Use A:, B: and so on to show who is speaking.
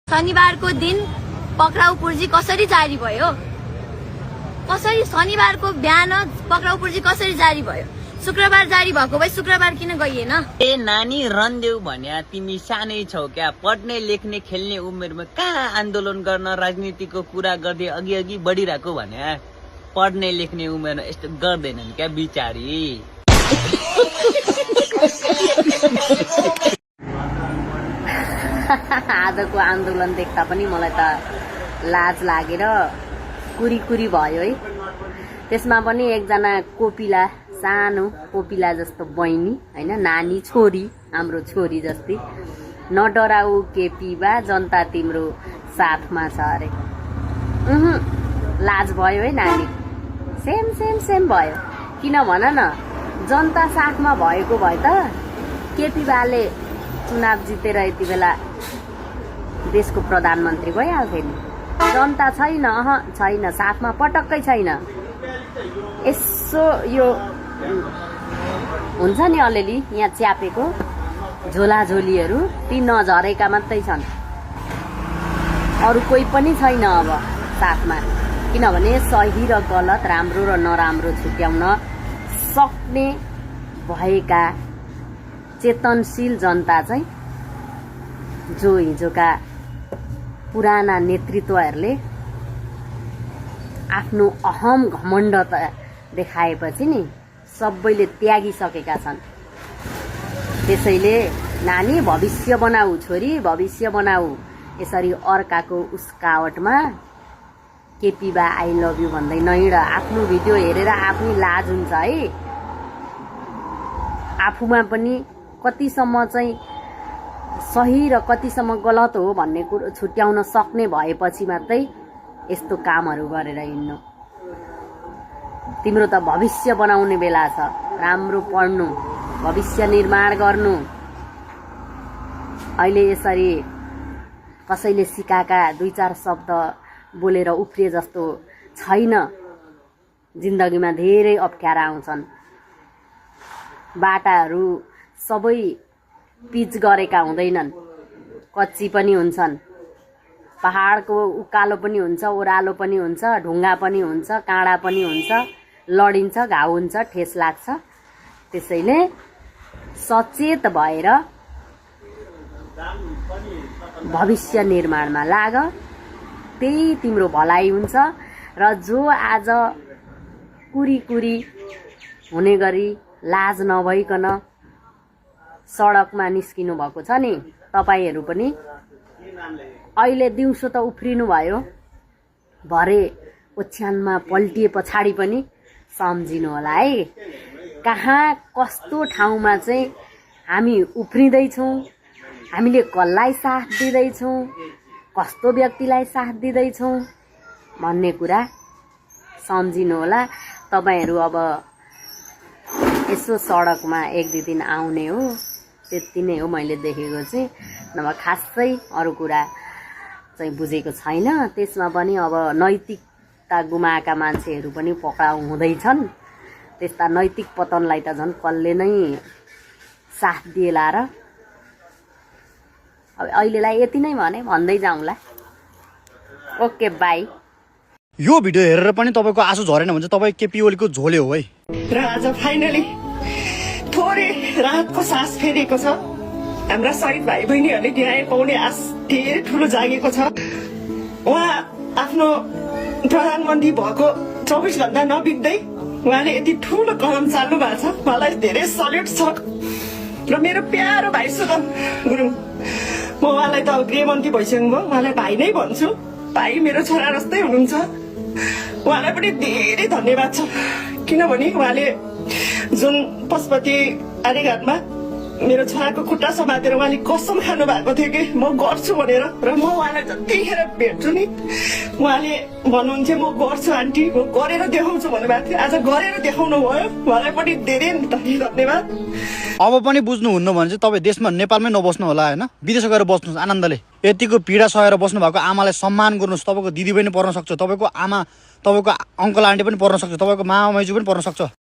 A: शनिबारको दिन पक्राउ पूर्जी कसरी जारी भयो? कसरी शनिबारको बिहान पक्राउ पूर्जी कसरी जारी भयो? शुक्रबार जारी भएको भए शुक्रबार किन गइएन?
B: ए नानी रन्देऊ भन्या तिमी सानै छौ क्या? पढ्ने लेख्ने खेल्ने उमेरमा कहाँ आन्दोलन गर्न राजनीतिको कुरा गर्दै अघि अघि बढिरहेको भन्या? पढ्ने लेख्ने उमेरमा यस्तो गर्दैनन् क्या बिचारी।
C: आजको आन्दोलन देख्दा पनि मलाई त लाज लागेर कुरी कुरी भयो है। त्यसमा पनि एकजना कोपिला, सानो कोपिला जस्तो बहिनी हैन, नानी छोरी, हाम्रो छोरी जस्तै, नडराऊ केपी बा जनता तिम्रो साथमा छ अरे। लाज भयो है नानी, सेम सेम सेम भयो। किन भन न, जनता साथमा भएको भए त केपी बाले चुनाव जितेर यति बेला देशको प्रधानमन्त्री भइहाल्थे नि। जनता छैन, छैन, साथमा पटक्कै छैन। यसो यो हुन्छ नि अलिअलि यहाँ च्यापेको झोलाझोलीहरू ती नझरेका मात्रै छन्, अरू कोही पनि छैन अब साथमा। किनभने सही र गलत, राम्रो र नराम्रो छुट्याउन सक्ने भएका चेतनशील जनता चाहिँ जो हिजोका पुराना नेतृत्वहरूले आफ्नो अहम घमण्डता देखाएपछि नि सबैले त्यागिसकेका छन्। त्यसैले नानी भविष्य बनाऊ, छोरी भविष्य बनाऊ। यसरी अर्काको उस्कावटमा केपी बा आई लभ यु भन्दै नहिँड। आफ्नो भिडियो हेरेर आफ्नै लाज हुन्छ है। आफूमा पनि कतिसम्म चाहिँ सही र कतिसम्म गलत हो भन्ने कुरो छुट्याउन सक्ने भएपछि मात्रै यस्तो कामहरू गरेर हिँड्नु। तिम्रो त भविष्य बनाउने बेला छ, राम्रो पढ्नु, भविष्य निर्माण गर्नु। अहिले यसरी कसैले सिकाएका दुई चार शब्द बोलेर उफ्रिए जस्तो छैन। जिन्दगीमा धेरै अप्ठ्यारा आउँछन्। बाटाहरू सबै पिच गरेका हुँदैनन्, कच्ची पनि हुन्छन्। पहाडको उकालो पनि हुन्छ, ओह्रालो पनि हुन्छ, ढुङ्गा पनि हुन्छ, काँडा पनि हुन्छ, लडिन्छ, घाउ हुन्छ, ठेस लाग्छ। त्यसैले सचेत भएर भविष्य निर्माणमा लाग, त्यही तिम्रो भलाइ हुन्छ। र जो आज कुरी कुरी हुने गरी लाज नभइकन सडकमा निस्किनु भएको छ नि, तपाईहरू पनि अहिले दिउँसो त उफ्रिनु भयो, भरे ओछ्यानमा पल्टिए पछाडि पनि सम्झिनु होला है। कहाँ कस्तो ठाउँमा चाहिँ हामी उफ्रिँदैछौँ, हामीले कसलाई साथ दिँदैछौँ, कस्तो व्यक्तिलाई साथ दिँदैछौँ भन्ने कुरा सम्झिनु होला। तपाईहरू अब यसो सडकमा एक दुई दिन आउने हो, त्यति नै हो मैले देखेको चाहिँ। नभए खासै अरू कुरा चाहिँ बुझेको छैन। त्यसमा पनि अब नैतिकता गुमाएका मान्छेहरू पनि पक्राउ हुँदैछन्। त्यस्ता नैतिक पतनलाई त झन् कसले नै साथ दिएला र। अब अहिलेलाई यति नै भन्दै जाउँला। Okay by.
D: यो भिडियो हेरेर पनि तपाईको आँसु झरेन भने चाहिँ तपाईँ केपी ओलीको झोले हो है।
E: र आज फाइनली थोरै राहतको सास फेरेको छ। हाम्रा शहीद भाइ बहिनीहरूले न्याय पाउने आश धेरै ठुलो जागेको छ। उहाँ आफ्नो प्रधानमन्त्री भएको 24 घण्टा नबित्दै उहाँले यति ठुलो कदम चाल्नु भएको छ। मलाई धेरै सल्युट छ। र मेरो प्यारो भाइ सुदन गुरुङ, म उहाँलाई त गृहमन्त्री भइसक्नु भयो, उहाँलाई भाइ नै भन्छु। भाइ मेरो छोरा जस्तै हुनुहुन्छ। उहाँलाई पनि धेरै धन्यवाद छ। किनभने उहाँले जुन पशुपति आर्यघाटमा मेरो छोराको खुट्टा समातेर उहाँले कसम खानु भएको थियो कि म गर्छु भनेर र म उहाँलाई जतिखेर भेट्छु नि उहाँले भन्नुहुन्थ्यो म गर्छु आन्टी म गरेर देखाउँछु भन्नुभएको थियो आज गरेर देखाउनु भयो उहाँलाई पनि धेरै धन्यवाद
D: अब पनि बुझ्नुहुन्न भने चाहिँ तपाईँ देशमा नेपालमै नबस्नु होला होइन विदेश गएर बस्नुहोस् आनन्दले यतिको पीडा सहेर बस्नु भएको आमालाई सम्मान गर्नुहोस् तपाईँको दिदी पनि पर्न सक्छ तपाईँको आमा तपाईँको अङ्कल आन्टी पनि पर्न सक्छ तपाईँको मामा माइजू पनि पर्न सक्छ